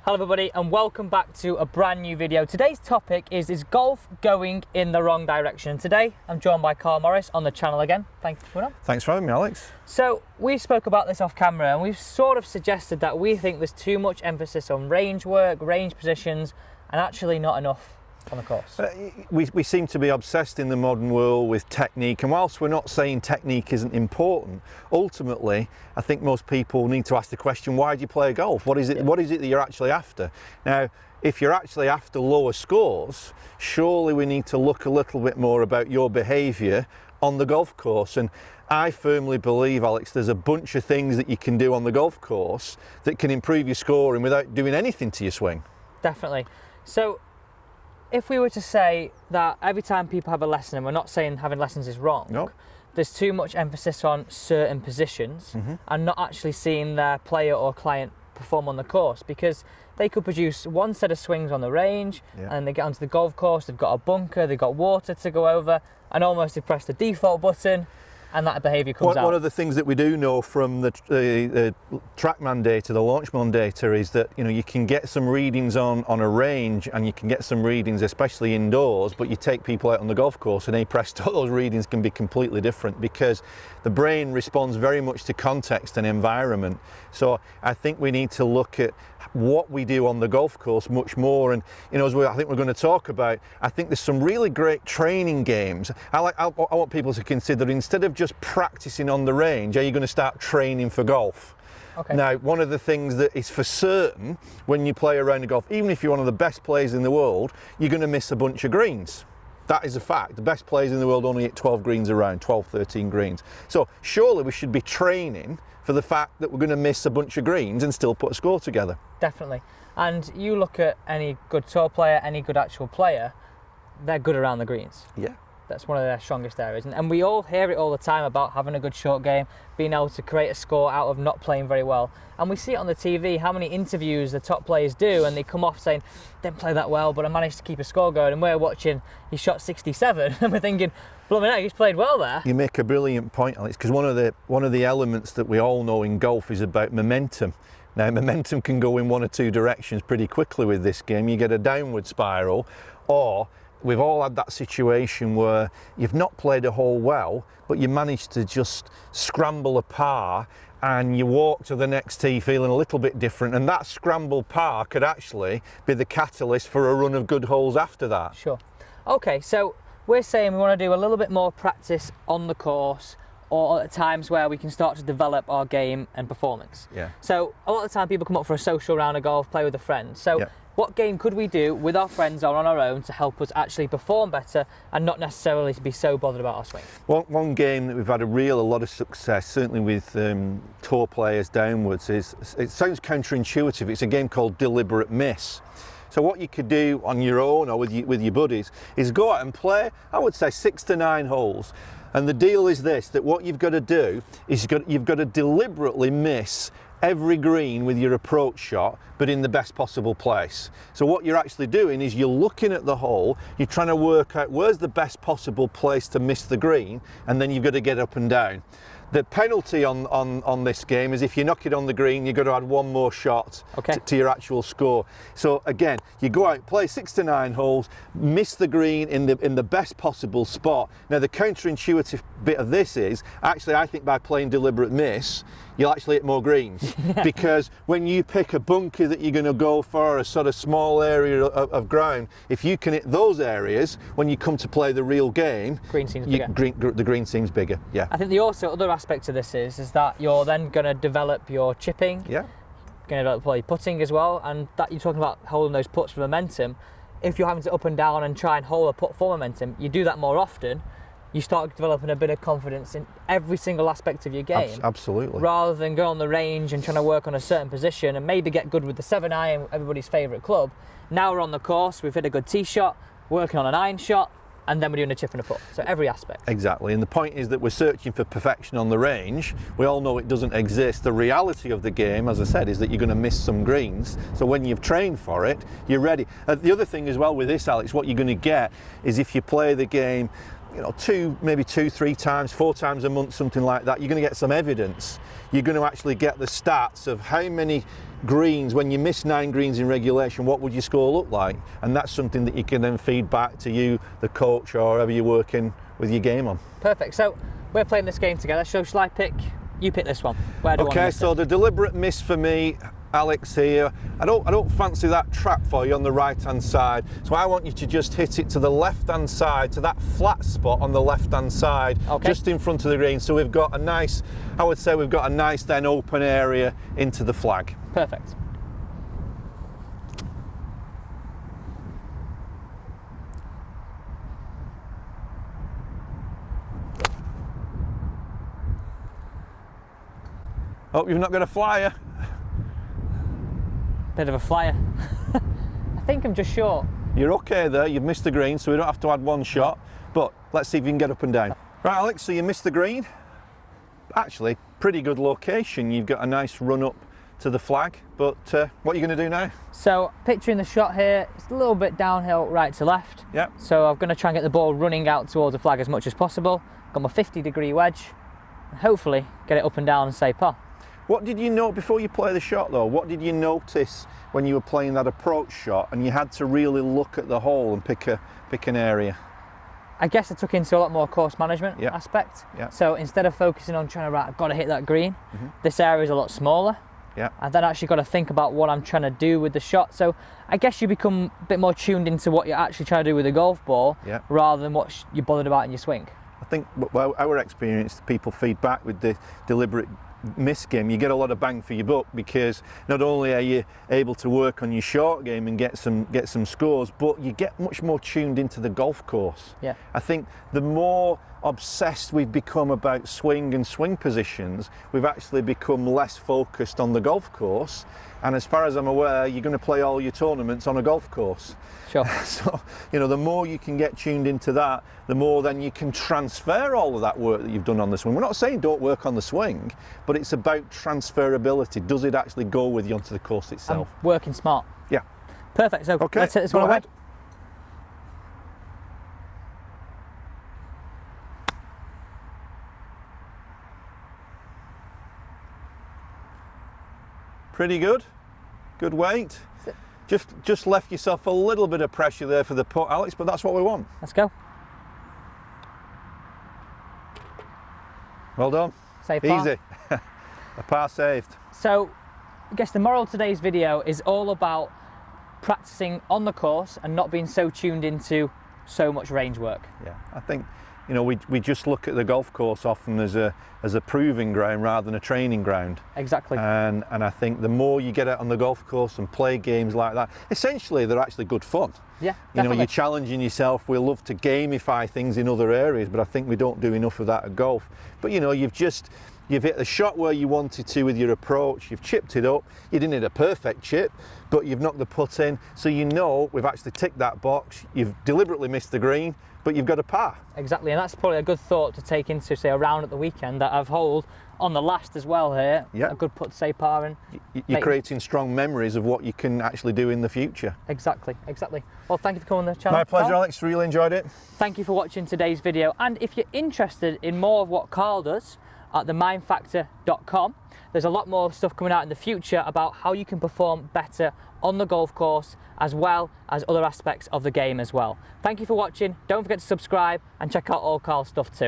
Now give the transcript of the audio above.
Hello everybody and welcome back to a brand new video. Today's topic is golf going in the wrong direction? Today I'm joined by Karl Morris on the channel again. Thanks for coming on. Thanks for having me, Alex. So we spoke about this off camera and we've sort of suggested that we think there's too much emphasis on range work, range positions, and actually not enough on the course. We seem to be obsessed in the modern world with technique, and whilst we're not saying technique isn't important, ultimately I think most people need to ask the question, why do you play golf? What is it that you're actually after? Now, if you're actually after lower scores, surely we need to look a little bit more about your behaviour on the golf course. And I firmly believe, Alex, there's a bunch of things that you can do on the golf course that can improve your scoring without doing anything to your swing. Definitely. So if we were to say that every time people have a lesson, and we're not saying having lessons is wrong, No. there's too much emphasis on certain positions and not actually seeing their player or client perform on the course, because they could produce one set of swings on the range and they get onto the golf course, they've got a bunker, they've got water to go over, and almost they press the default button and that behaviour comes out. One of the things that we do know from the TrackMan data, the Launchman data, is that you can get some readings on a range, and you can get some readings, especially indoors. But you take people out on the golf course, and presto, those readings can be completely different because the brain responds very much to context and environment. So I think we need to look at what we do on the golf course much more. And as I think we're going to talk about, I think there's some really great training games. I want people to consider, instead of just practicing on the range, are you going to start training for golf? Okay. Now, one of the things that is for certain when you play a round of golf, even if you're one of the best players in the world, you're going to miss a bunch of greens. That is a fact. The best players in the world only hit 12 greens around, 12, 13 greens. So surely we should be training for the fact that we're going to miss a bunch of greens and still put a score together. Definitely. And you look at any good tour player, any good actual player, they're good around the greens. Yeah. That's one of their strongest areas. And we all hear it all the time about having a good short game, being able to create a score out of not playing very well. And we see it on the TV, how many interviews the top players do, and they come off saying, didn't play that well, but I managed to keep a score going. And we're watching, he shot 67, and we're thinking, blooming heck, he's played well there. You make a brilliant point, Alex, because one of the elements that we all know in golf is about momentum. Now, momentum can go in one or two directions pretty quickly with this game. You get a downward spiral, or we've all had that situation where you've not played a hole well, but you managed to just scramble a par and you walk to the next tee feeling a little bit different, and that scramble par could actually be the catalyst for a run of good holes after that. Sure. Okay, so we're saying we want to do a little bit more practice on the course, or at times where we can start to develop our game and performance. Yeah. So a lot of the time people come up for a social round of golf, play with a friend. So what game could we do with our friends or on our own to help us actually perform better and not necessarily to be so bothered about our swing? One game that we've had a lot of success, certainly with tour players downwards, is, it sounds counterintuitive, it's a game called Deliberate Miss. So what you could do on your own or with your buddies is go out and play, I would say 6 to 9 holes. And the deal is this, that what you've got to do is you've got to deliberately miss every green with your approach shot, but in the best possible place. So what you're actually doing is you're looking at the hole, you're trying to work out where's the best possible place to miss the green, and then you've got to get up and down. The penalty on this game is if you knock it on the green, you've got to add one more shot to your actual score. So again, you go out, play 6 to 9 holes, miss the green in the best possible spot. Now the counterintuitive bit of this is, actually I think by playing Deliberate Miss, you'll actually hit more greens. Because when you pick a bunker that you're going to go for, a sort of small area of ground, if you can hit those areas, when you come to play the real game, green seems bigger. The green seems bigger, yeah. I think the other aspect to this is that you're then going to develop your chipping, yeah, going to develop your putting as well, and that you're talking about holding those putts for momentum. If you're having to up and down and try and hold a putt for momentum, you do that more often, you start developing a bit of confidence in every single aspect of your game. Absolutely. Rather than go on the range and trying to work on a certain position and maybe get good with the 7-iron, everybody's favourite club. Now we're on the course, we've hit a good tee shot, working on an iron shot, and then we're doing a chip and a putt. So every aspect. Exactly, and the point is that we're searching for perfection on the range. We all know it doesn't exist. The reality of the game, as I said, is that you're going to miss some greens. So when you've trained for it, you're ready. The other thing as well with this, Alex, what you're going to get is if you play the game maybe 2-3 times, 4 times a month, something like that, you're going to get some evidence. You're going to actually get the stats of how many greens, when you miss 9 greens in regulation, what would your score look like? And that's something that you can then feed back to you, the coach, or whoever you're working with your game on. Perfect. So we're playing this game together. So shall I pick? You pick this one. Where do you want to miss so it? the deliberate miss for me, Alex here. I don't fancy that trap for you on the right hand side. So I want you to just hit it to the left hand side, to that flat spot on the left hand side, just in front of the green. So we've got a nice, I would say we've got a nice then open area into the flag. Perfect. Hope you've not got a flyer. Bit of a flyer. I think I'm just short. You're okay there, you've missed the green, so we don't have to add 1 shot, but let's see if you can get up and down. Right, Alex, so you missed the green. Actually, pretty good location. You've got a nice run up to the flag, but what are you going to do now? So, picturing the shot here, it's a little bit downhill right to left. Yep. So I'm going to try and get the ball running out towards the flag as much as possible. Got my 50-degree wedge, and hopefully get it up and down and say par. What did you know before you play the shot though? What did you notice when you were playing that approach shot and you had to really look at the hole and pick an area? I guess I took into a lot more course management aspect. Yeah. So instead of focusing on trying to, I've got to hit that green, this area is a lot smaller. Yeah. I've then actually got to think about what I'm trying to do with the shot. So I guess you become a bit more tuned into what you're actually trying to do with the golf ball rather than what you're bothered about in your swing. I think our experience, people feedback with the deliberate miss game, you get a lot of bang for your buck, because not only are you able to work on your short game and get some scores, but you get much more tuned into the golf course. Yeah. I think the more obsessed we've become about swing and swing positions, we've actually become less focused on the golf course. And as far as I'm aware, you're going to play all your tournaments on a golf course. Sure. So, the more you can get tuned into that, the more then you can transfer all of that work that you've done on the swing. We're not saying don't work on the swing, but it's about transferability. Does it actually go with you onto the course itself? I'm working smart. Yeah. Perfect. So let's hit this one away. Pretty good. Good weight. Just left yourself a little bit of pressure there for the putt, Alex, but that's what we want. Let's go. Well done. Save par. Easy. A par saved. So I guess the moral of today's video is all about practicing on the course and not being so tuned into so much range work. Yeah, I think we just look at the golf course often as a proving ground rather than a training ground. Exactly. And I think the more you get out on the golf course and play games like that, essentially they're actually good fun. Yeah, definitely. You're challenging yourself. We love to gamify things in other areas, but I think we don't do enough of that at golf. But you've hit the shot where you wanted to with your approach, you've chipped it up, you didn't hit a perfect chip, but you've knocked the putt in, so we've actually ticked that box, you've deliberately missed the green, but you've got a par. Exactly, and that's probably a good thought to take into, say, a round at the weekend that I've holed on the last as well here. Yeah. A good putt to say par. And you're creating strong memories of what you can actually do in the future. Exactly. Well, thank you for coming on the channel. My pleasure, Karl. Alex, really enjoyed it. Thank you for watching today's video, and if you're interested in more of what Karl does at themindfactor.com, there's a lot more stuff coming out in the future about how you can perform better on the golf course as well as other aspects of the game as well. Thank you for watching. Don't forget to subscribe and check out all Karl's stuff too.